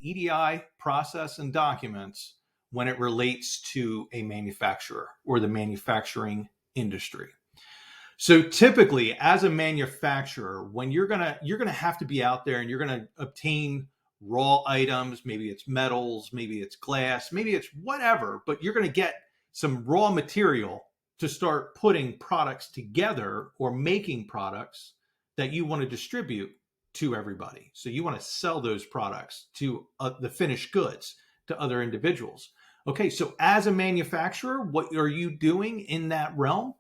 EDI process and documents when it relates to a manufacturer or the manufacturing industry. So typically, as a manufacturer, when you're gonna have to be out there and you're gonna obtain raw items, maybe it's metals, maybe it's glass, maybe it's whatever, but you're gonna get some raw material to start putting products together or making products that you want to distribute to everybody. So you want to sell those products to the finished goods to other individuals. Okay, so as a manufacturer, what are you doing in that realm?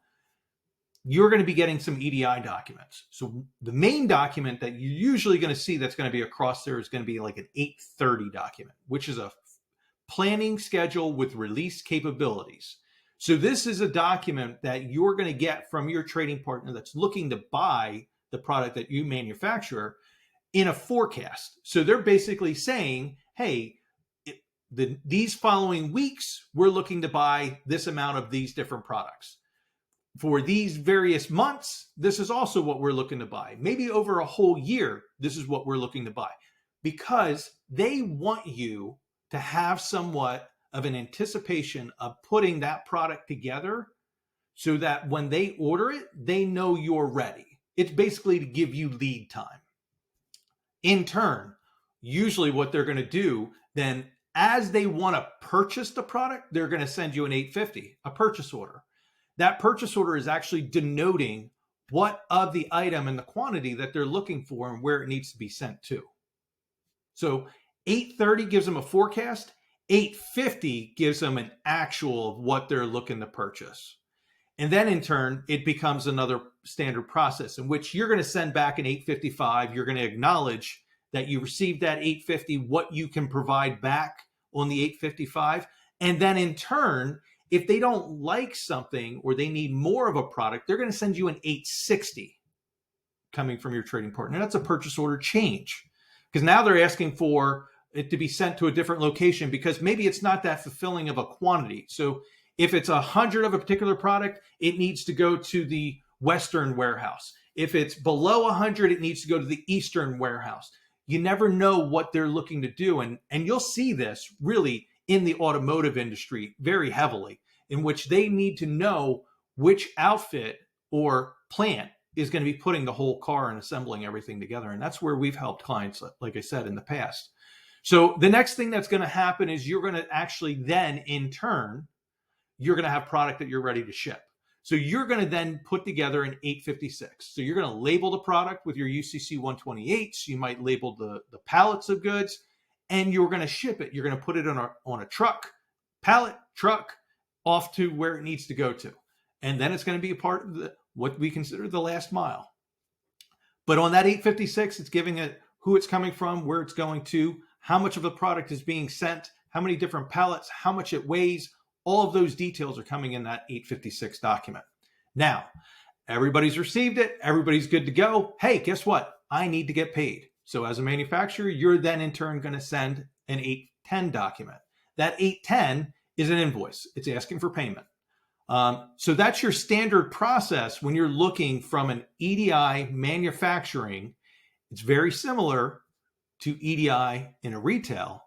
You're going to be getting some EDI documents. So the main document that you're usually going to see that's going to be across there is going to be like an 830 document, which is a planning schedule with release capabilities. So this is a document that you're going to get from your trading partner that's looking to buy the product that you manufacture in a forecast. So they're basically saying, hey, these following weeks, we're looking to buy this amount of these different products. For these various months, this is also what we're looking to buy. Maybe over a whole year, this is what we're looking to buy, because they want you to have somewhat of an anticipation of putting that product together so that when they order it, they know you're ready. It's basically to give you lead time. In turn, usually what they're going to do then, as they want to purchase the product, they're going to send you an 850, a purchase order. That purchase order is actually denoting what of the item and the quantity that they're looking for and where it needs to be sent to. So 830 gives them a forecast. 850 gives them an actual of what they're looking to purchase. And then in turn, it becomes another standard process in which you're going to send back an 855. You're going to acknowledge that you received that 850, what you can provide back on the 855. And then in turn, if they don't like something or they need more of a product, they're going to send you an 860 coming from your trading partner. That's a purchase order change, because now they're asking for it to be sent to a different location because maybe it's not that fulfilling of a quantity. So if it's 100 of a particular product, it needs to go to the Western warehouse. If it's below 100, it needs to go to the Eastern warehouse. You never know what they're looking to do. And you'll see this really in the automotive industry very heavily, in which they need to know which outfit or plant is going to be putting the whole car and assembling everything together. And that's where we've helped clients, like I said, in the past. So the next thing that's going to happen is you're going to actually then, in turn, you're going to have product that you're ready to ship. So you're going to then put together an 856. So you're going to label the product with your UCC 128s. You might label the pallets of goods, and you're going to ship it. You're going to put it on a truck, pallet, truck, off to where it needs to go to. And then it's going to be a part of what we consider the last mile. But on that 856, it's giving it who it's coming from, where it's going to, how much of the product is being sent, how many different pallets, how much it weighs. All of those details are coming in that 856 document. Now, everybody's received it. Everybody's good to go. Hey, guess what? I need to get paid. So as a manufacturer, you're then in turn going to send an 810 document. That 810 is an invoice. It's asking for payment. So that's your standard process when you're looking from an EDI manufacturing. It's very similar to EDI in a retail.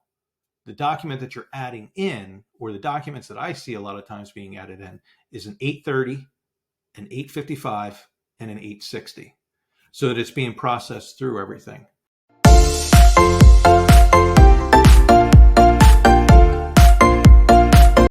The document that you're adding in, or the documents that I see a lot of times being added in, is an 830, an 855, and an 860, so that it's being processed through everything.